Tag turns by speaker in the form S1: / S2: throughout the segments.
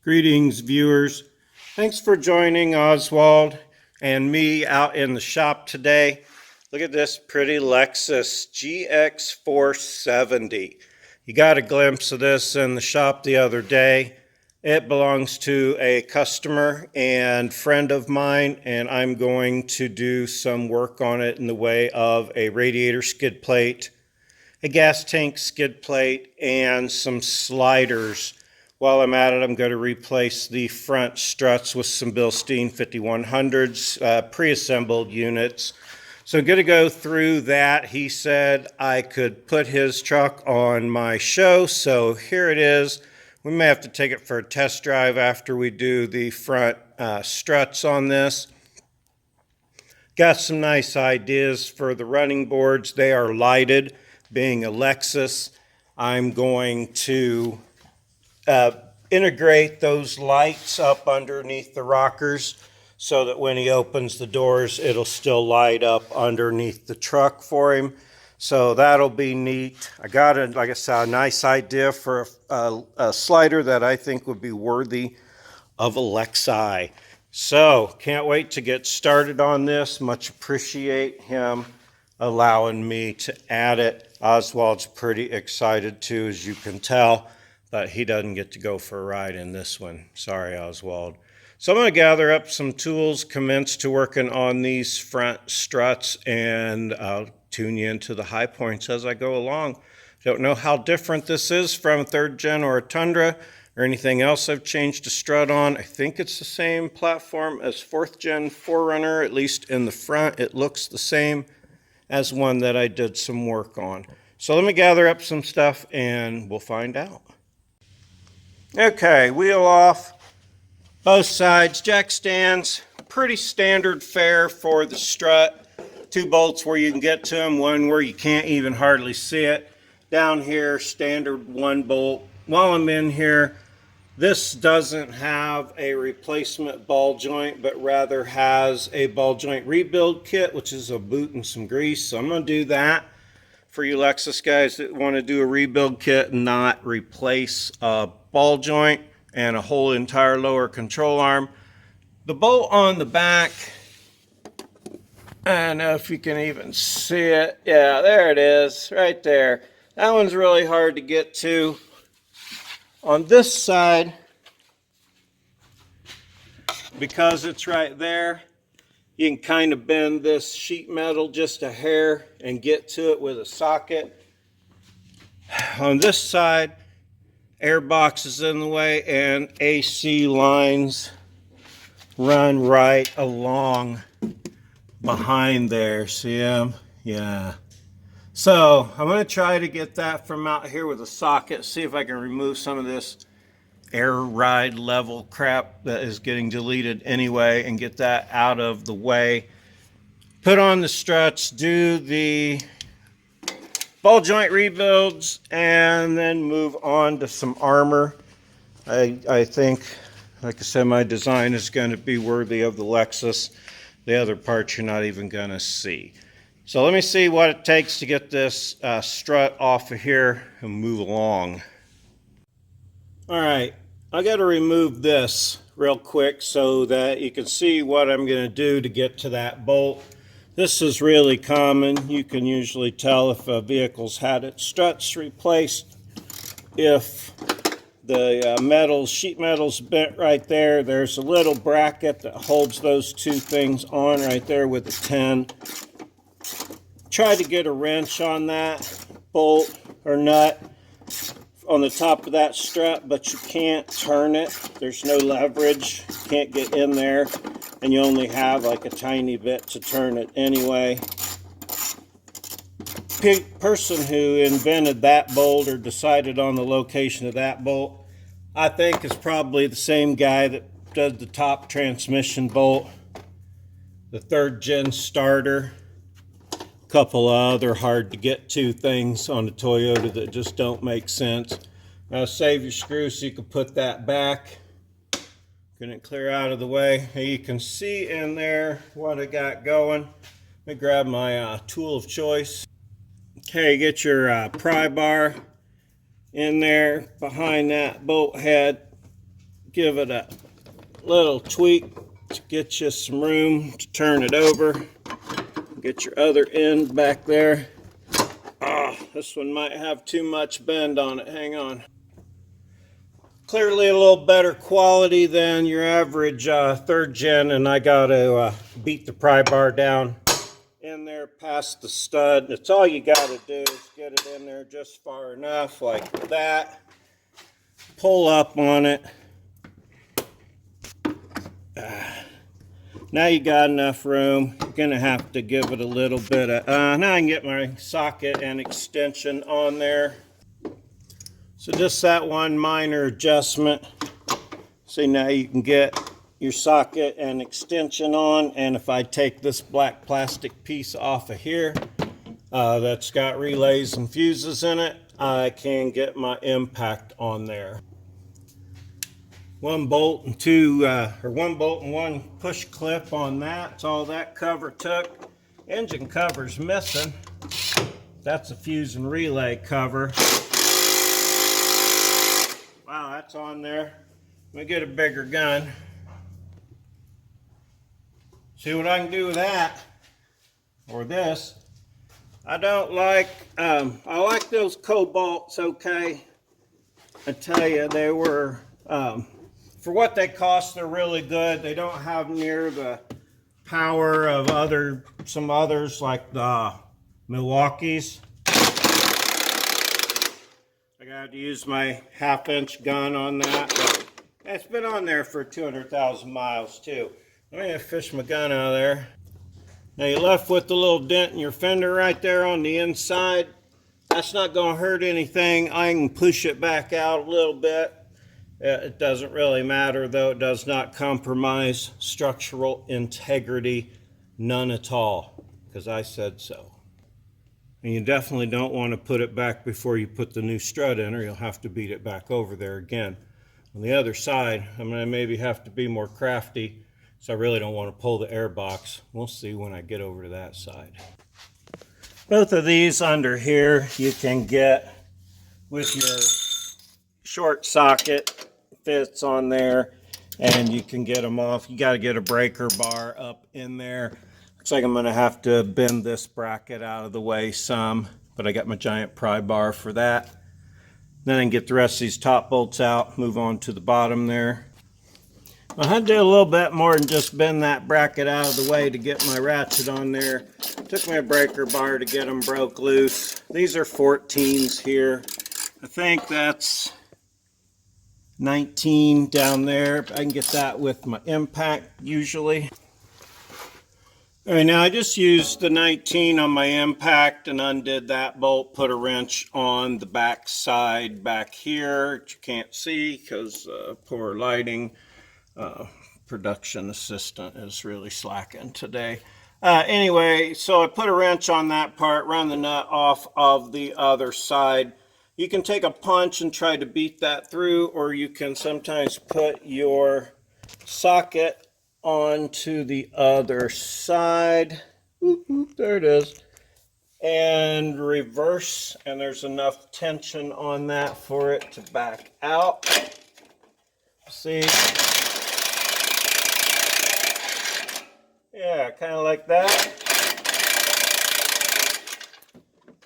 S1: Greetings, viewers. Thanks for joining Oswald and me out in the shop today. Look at this pretty Lexus GX470. You got a glimpse of this in the shop the other day. It belongs to a customer and friend of mine, and I'm going to do some work on it in the way of a radiator skid plate, a gas tank skid plate, and some sliders. While I'm at it, I'm going to replace the front struts with some Bilstien 5100s, pre-assembled units. So I'm going to go through that. He said I could put his truck on my show, so here it is. We may have to take it for a test drive after we do the front struts on this. Got some nice ideas for the running boards. They are lighted. Being a Lexus, I'm going to integrate those lights up underneath the rockers so that when he opens the doors, it'll still light up underneath the truck for him. So that'll be neat. I got, like I said, a nice idea for a slider that I think would be worthy of a Lexi. So can't wait to get started on this. Much appreciate him allowing me to add it. Oswald's pretty excited too, as you can tell, but he doesn't get to go for a ride in this one. Sorry, Oswald. So I'm going to gather up some tools, commence to working on these front struts, and I'll tune you into the high points as I go along. Don't know how different this is from a 3rd gen or a Tundra or anything else I've changed a strut on. I think it's the same platform as 4th gen 4runner, at least in the front. It looks the same as one that I did some work on. So let me gather up some stuff and we'll find out. Okay, wheel off, both sides, jack stands, pretty standard fare for the strut. 2 bolts where you can get to them, one where you can't even hardly see it. Down here, standard 1 bolt. While I'm in here, this doesn't have a replacement ball joint, but rather has a ball joint rebuild kit, which is a boot and some grease. So I'm going to do that for you Lexus guys that want to do a rebuild kit and not replace a ball joint and a whole entire lower control arm. The bolt on the back, I don't know if you can even see it. Yeah, there it is, right there. That one's really hard to get to. On this side, because it's right there, you can kind of bend this sheet metal just a hair and get to it with a socket. On this side, air box is in the way and AC lines run right along behind there. See them? Yeah. So I'm going to try to get that from out here with a socket, see if I can remove some of this air ride level crap that is getting deleted anyway and get that out of the way. Put on the struts, do the ball joint rebuilds, and then move on to some armor. I think, like I said, my design is going to be worthy of the Lexus. The other parts you're not even going to see. So let me see what it takes to get this strut off of here and move along. All right, I got to remove this real quick so that you can see what I'm going to do to get to that bolt. This is really common. You can usually tell if a vehicle's had its struts replaced. If the sheet metal's bent right there, there's a little bracket that holds those 2 things on right there with a 10. Try to get a wrench on that bolt or nut on the top of that strut, but you can't turn it. There's no leverage. You can't get in there, and you only have like a tiny bit to turn it anyway. The person who invented that bolt or decided on the location of that bolt, I think is probably the same guy that does the top transmission bolt, the 3rd gen starter, couple of other hard to get to things on the Toyota that just don't make sense. Now save your screw so you can put that back. Get it clear out of the way. Now you can see in there what I got going. Let me grab my tool of choice. Okay, get your pry bar in there behind that bolt head. give it a little tweak to get you some room to turn it over. Get your other end back there. Oh, this one might have too much bend on it. Hang on. Clearly a little better quality than your average 3rd gen, and I got to beat the pry bar down in there past the stud. That's all you got to do is get it in there just far enough like that. Pull up on it. Now you got enough room. You're gonna have to give it a little bit of, now I can get my socket and extension on there. So just that one minor adjustment. See, now you can get your socket and extension on, and if I take this black plastic piece off of here, that's got relays and fuses in it, I can get my impact on there. 1 bolt and 2, or 1 bolt and 1 push clip on that. That's all that cover took. Engine cover's missing. That's a fuse and relay cover. Wow, that's on there. Let me get a bigger gun. See what I can do with that, or this. I don't like, I like those Cobalts, okay. I tell you, they were, for what they cost, they're really good. They don't have near the power of some others like the Milwaukee's. I got to use my 1/2-inch gun on that, but it's been on there for 200,000 miles too. Let me fish my gun out of there. Now you're left with the little dent in your fender right there on the inside. That's not going to hurt anything. I can push it back out a little bit. It doesn't really matter, though. It does not compromise structural integrity, none at all, because I said so. And you definitely don't want to put it back before you put the new strut in, or you'll have to beat it back over there again. On the other side, I'm going to maybe have to be more crafty, so I really don't want to pull the air box. We'll see when I get over to that side. Both of these under here you can get with your short socket. Fits on there, and you can get them off. You got to get a breaker bar up in there. Looks like I'm going to have to bend this bracket out of the way some, but I got my giant pry bar for that. Then I can get the rest of these top bolts out, move on to the bottom there. I had to do a little bit more than just bend that bracket out of the way to get my ratchet on there. Took my breaker bar to get them broke loose. These are 14s here. I think that's 19 down there. I can get that with my impact usually. All right, now I just used the 19 on my impact and undid that bolt, put a wrench on the back side back here, which you can't see because poor lighting. Production assistant is really slacking today. Anyway, so I put a wrench on that part, run the nut off of the other side. You can take a punch and try to beat that through, or you can sometimes put your socket onto the other side. There it is. And reverse, and there's enough tension on that for it to back out. See? Yeah, kind of like that.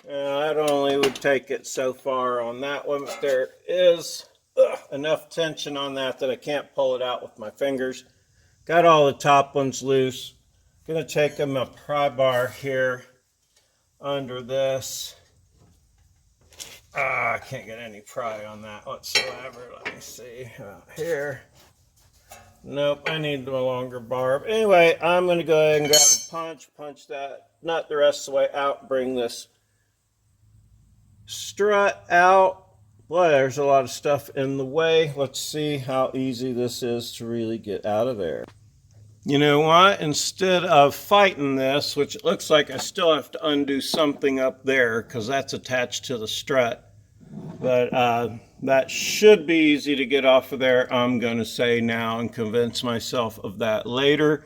S1: That only would take it so far on that one, but there is enough tension on that I can't pull it out with my fingers. Got all the top ones loose. Gonna take them a pry bar here under this. I can't get any pry on that whatsoever. Let me see here. Nope, I need a longer bar. Anyway, I'm gonna go ahead and grab a punch that nut the rest of the way out, bring this strut out. Boy, there's a lot of stuff in the way. Let's see how easy this is to really get out of there. You know what? Instead of fighting this, which it looks like I still have to undo something up there because that's attached to the strut, but that should be easy to get off of there, I'm going to say now, and convince myself of that later.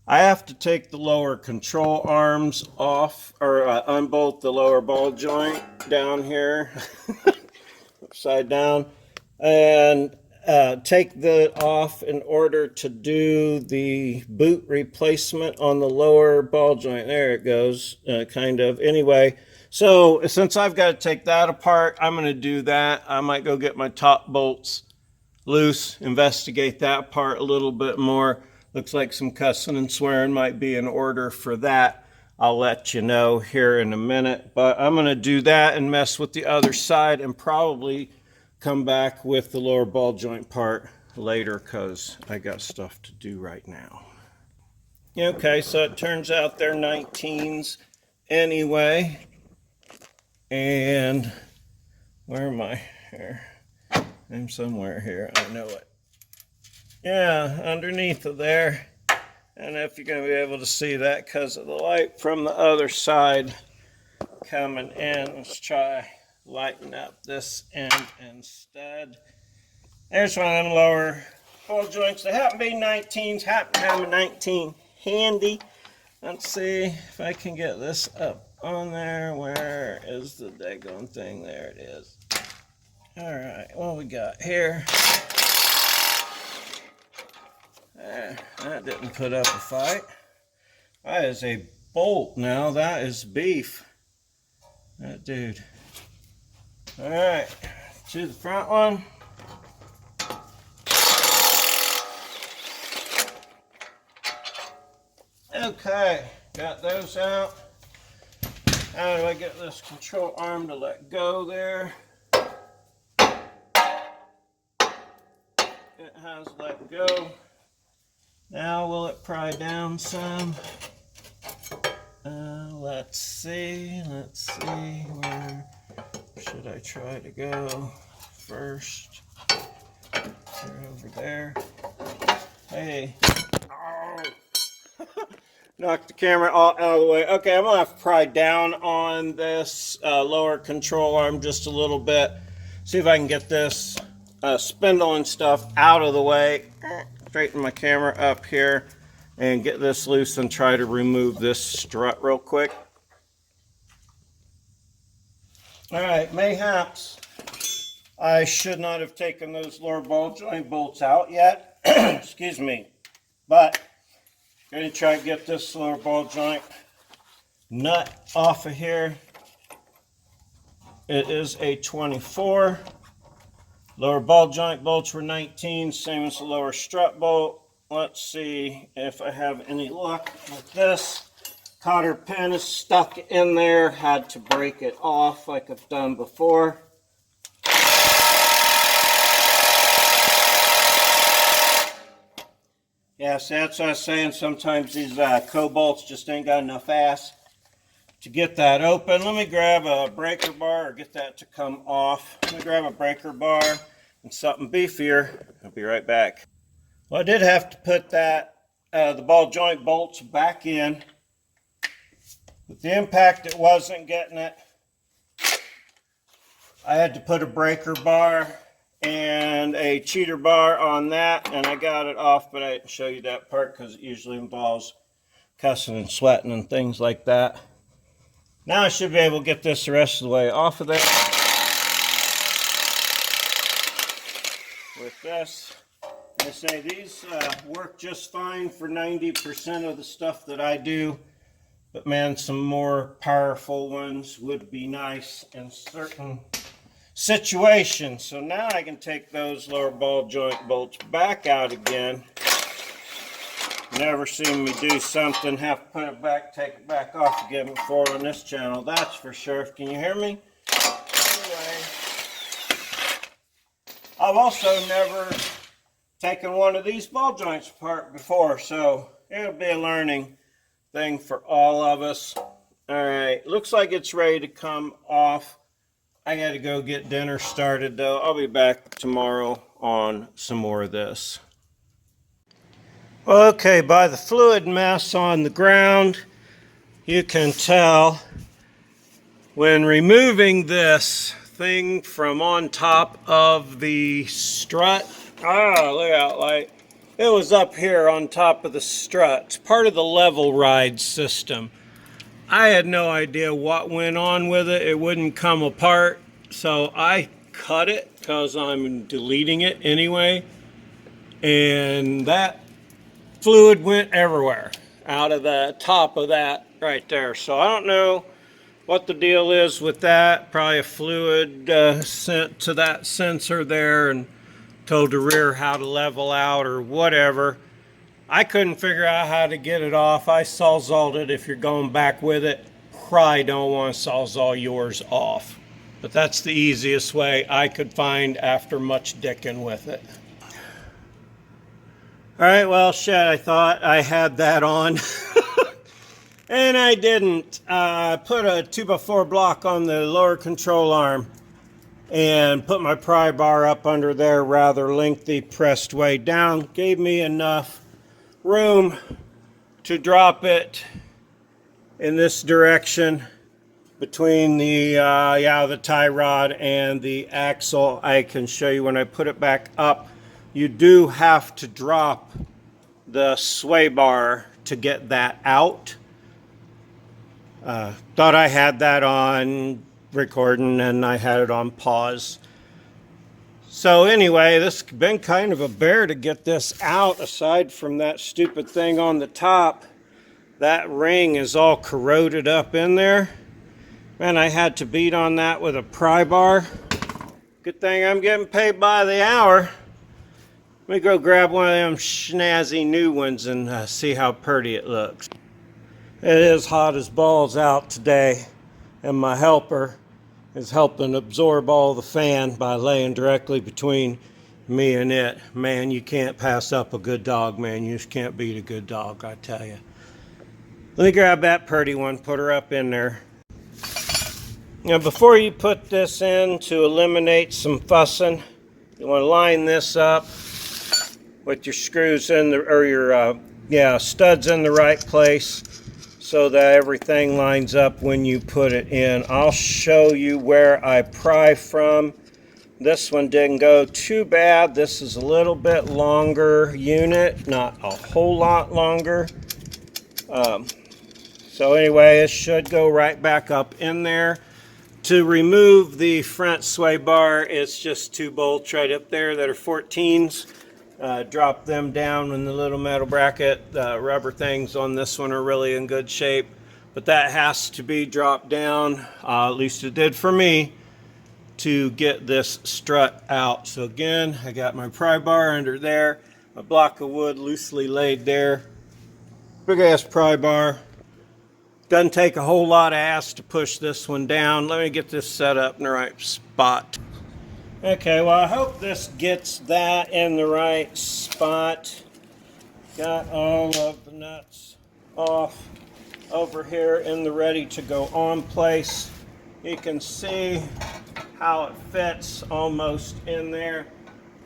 S1: I have to take the lower control arms off, or unbolt the lower ball joint down here, upside down, and take the off in order to do the boot replacement on the lower ball joint. There it goes, kind of. Anyway, so since I've got to take that apart, I'm going to do that. I might go get my top bolts loose, investigate that part a little bit more. Looks like some cussing and swearing might be in order for that. I'll let you know here in a minute, but I'm going to do that and mess with the other side and probably come back with the lower ball joint part later because I got stuff to do right now. Okay, so it turns out they're 19s anyway. And where am I here? I'm somewhere here. I know it. Yeah, underneath of there. And if you're going to be able to see that because of the light from the other side coming in, let's try lighten up this end instead. There's one of them lower ball joints. They happen to be 19s, happen to have a 19 handy. Let's see if I can get this up on there. Where is the daggone thing? There it is. All right, what we got here? That didn't put up a fight. That is a bolt now. That is beef. That dude. All right, to the front one. Okay, got those out. How do I get this control arm to let go there? It has let go. Now will it pry down some? Let's see, where should I try to go first? You're over there. Hey. Oh. Knocked the camera all out of the way. Okay, I'm gonna have to pry down on this lower control arm just a little bit. See if I can get this spindle and stuff out of the way. Straighten my camera up here and get this loose and try to remove this strut real quick. All right, mayhaps I should not have taken those lower ball joint bolts out yet. Excuse me. But I'm going to try to get this lower ball joint nut off of here. It is a 24. Lower ball joint bolts were 19, same as the lower strut bolt. Let's see if I have any luck with this. Cotter pin is stuck in there. Had to break it off like I've done before. Yeah, so that's what I was saying. Sometimes these co-bolts just ain't got enough ass to get that open. Let me grab a breaker bar or get that to come off. Let me grab a breaker bar and something beefier. I'll be right back. Well, I did have to put that the ball joint bolts back in. With the impact, it wasn't getting it. I had to put a breaker bar and a cheater bar on that, and I got it off, but I didn't show you that part because it usually involves cussing and sweating and things like that. Now I should be able to get this the rest of the way off of there. With this, I say these work just fine for 90% of the stuff that I do, but man, some more powerful ones would be nice in certain situations. So now I can take those lower ball joint bolts back out again. Never seen me do something, have to put it back, take it back off again before on this channel, that's for sure. Can you hear me? Anyway, I've also never taken one of these ball joints apart before, so it'll be a learning thing for all of us. All right, looks like it's ready to come off. I got to go get dinner started though. I'll be back tomorrow on some more of this. Okay, by the fluid mess on the ground, you can tell when removing this thing from on top of the strut. Look out, light. It was up here on top of the strut. It's part of the level ride system. I had no idea what went on with it. It wouldn't come apart. So I cut it because I'm deleting it anyway. And that fluid went everywhere out of the top of that right there. So I don't know what the deal is with that. Probably a fluid sent to that sensor there and told the rear how to level out or whatever. I couldn't figure out how to get it off. I sawzalled it. If you're going back with it, probably don't want to sawzall yours off. But that's the easiest way I could find after much dicking with it. All right, well, shit, I thought I had that on. And I didn't. I put a 2x4 block on the lower control arm and put my pry bar up under there, rather lengthy, pressed way down. Gave me enough room to drop it in this direction between the the tie rod and the axle. I can show you when I put it back up. You do have to drop the sway bar to get that out. Thought I had that on recording and I had it on pause. So anyway, this has been kind of a bear to get this out. Aside from that stupid thing on the top, that ring is all corroded up in there. Man, I had to beat on that with a pry bar. Good thing I'm getting paid by the hour. Let me go grab one of them snazzy new ones and see how pretty it looks. It is hot as balls out today, and my helper is helping absorb all the fan by laying directly between me and it. Man, you can't pass up a good dog, man. You just can't beat a good dog, I tell you. Let me grab that pretty one, put her up in there. Now, before you put this in to eliminate some fussing, you want to line this up with your screws in the, or your studs in the right place, so that everything lines up when you put it in. I'll show you where I pry from. This one didn't go too bad. This is a little bit longer unit, not a whole lot longer. So anyway, it should go right back up in there. To remove the front sway bar, it's just 2 bolts right up there that are 14s. Drop them down in the little metal bracket. The rubber things on this one are really in good shape, but that has to be dropped down, at least it did for me, to get this strut out. So again, I got my pry bar under there, a block of wood loosely laid there, big ass pry bar. Doesn't take a whole lot of ass to push this one down. Let me get this set up in the right spot. Okay, well, I hope this gets that in the right spot. Got all of the nuts off over here in the ready to go on place. You can see how it fits almost in there.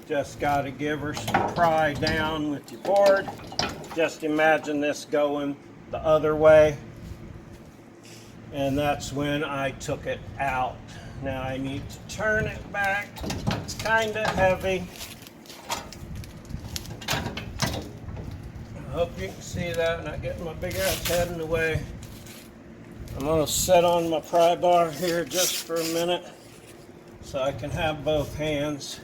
S1: Just got to give her some pry down with your board. Just imagine this going the other way. And that's when I took it out. Now I need to turn it back. It's kind of heavy. I hope you can see that, not getting my big ass head in the way. I'm going to sit on my pry bar here just for a minute so I can have both hands.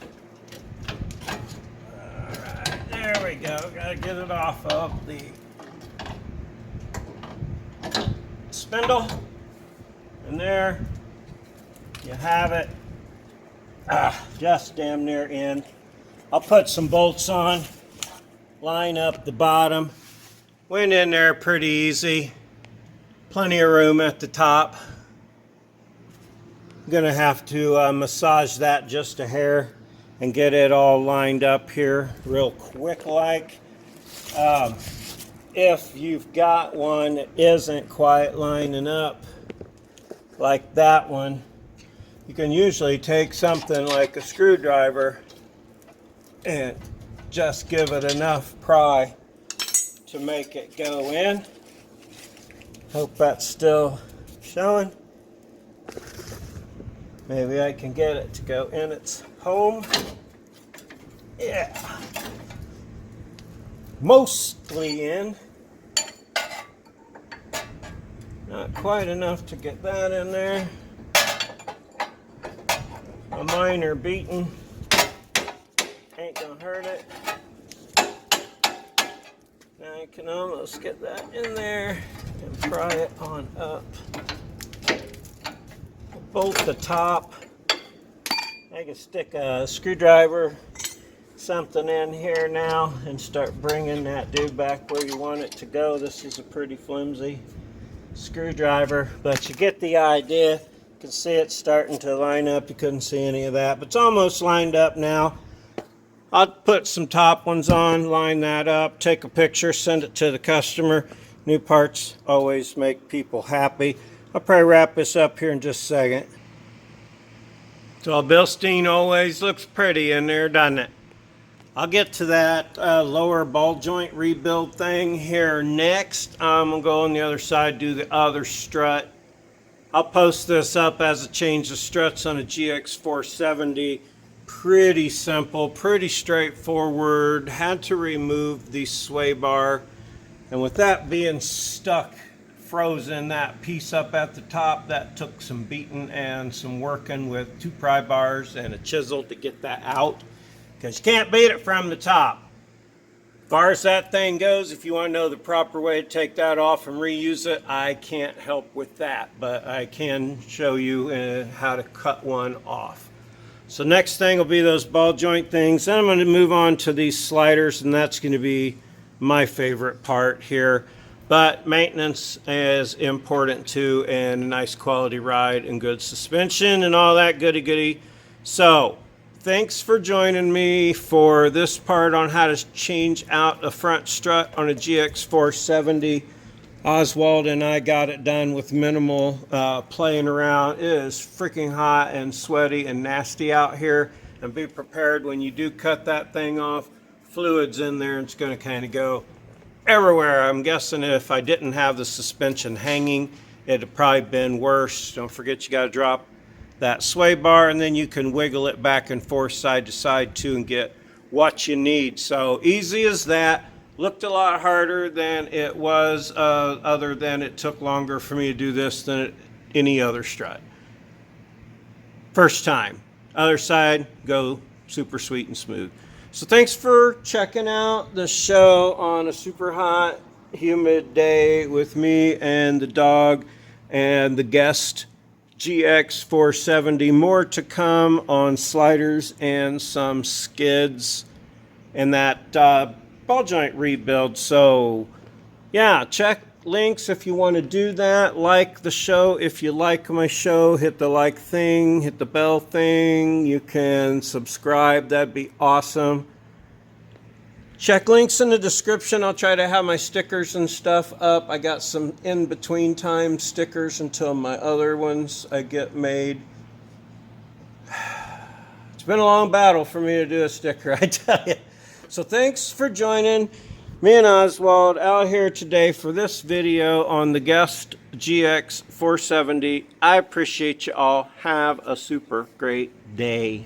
S1: Alright, there we go. Got to get it off of the spindle. And there you have it. Just damn near in. I'll put some bolts on, line up the bottom. Went in there pretty easy. Plenty of room at the top. I'm gonna have to massage that just a hair and get it all lined up here real quick like. If you've got one that isn't quite lining up like that one, you can usually take something like a screwdriver and just give it enough pry to make it go in. Hope that's still showing. Maybe I can get it to go in its home. Yeah. Mostly in. Not quite enough to get that in there. minor beating ain't gonna hurt it. Now you can almost get that in there and pry it on up. Bolt the top. I can stick a screwdriver, something in here now, and start bringing that dude back where you want it to go. This is a pretty flimsy screwdriver, but you get the idea. You can see it starting to line up. You couldn't see any of that, but it's almost lined up now. I'll put some top ones on, line that up, take a picture, send it to the customer. New parts always make people happy. I'll probably wrap this up here in just a second. So Bilstien always looks pretty in there, doesn't it? I'll get to that lower ball joint rebuild thing here next. I'm going to go on the other side, do the other strut. I'll post this up as a change of struts on a GX470. Pretty simple, pretty straightforward. Had to remove the sway bar. And with that being stuck, frozen, that piece up at the top, that took some beating and some working with 2 pry bars and a chisel to get that out, because you can't beat it from the top. As far as that thing goes, if you want to know the proper way to take that off and reuse it, I can't help with that, but I can show you how to cut one off. So next thing will be those ball joint things. Then I'm going to move on to these sliders, and that's going to be my favorite part here. But maintenance is important too, and a nice quality ride and good suspension and all that goody-goody. So thanks for joining me for this part on how to change out a front strut on a GX470. Oswald and I got it done with minimal playing around. It is freaking hot and sweaty and nasty out here. And be prepared when you do cut that thing off. Fluid's in there, and it's going to kind of go everywhere. I'm guessing if I didn't have the suspension hanging, it'd have probably been worse. Don't forget, you got to drop that sway bar, and then you can wiggle it back and forth side to side too and get what you need. So easy as that. Looked a lot harder than it was, other than it took longer for me to do this than any other strut. First time. Other side, go super sweet and smooth. So thanks for checking out the show on a super hot, humid day with me and the dog and the guest GX470. More to come on sliders and some skids and that ball joint rebuild. So yeah, check links if you want to do that. Like the show if you like my show. Hit the like thing, hit the bell thing. You can subscribe, that'd be awesome. Check links in the description. I'll try to have my stickers and stuff up. I got some in between time stickers until my other ones I get made. It's been a long battle for me to do a sticker, I tell you. So thanks for joining me and Oswald out here today for this video on the Guest GX470. I appreciate you all. Have a super great day.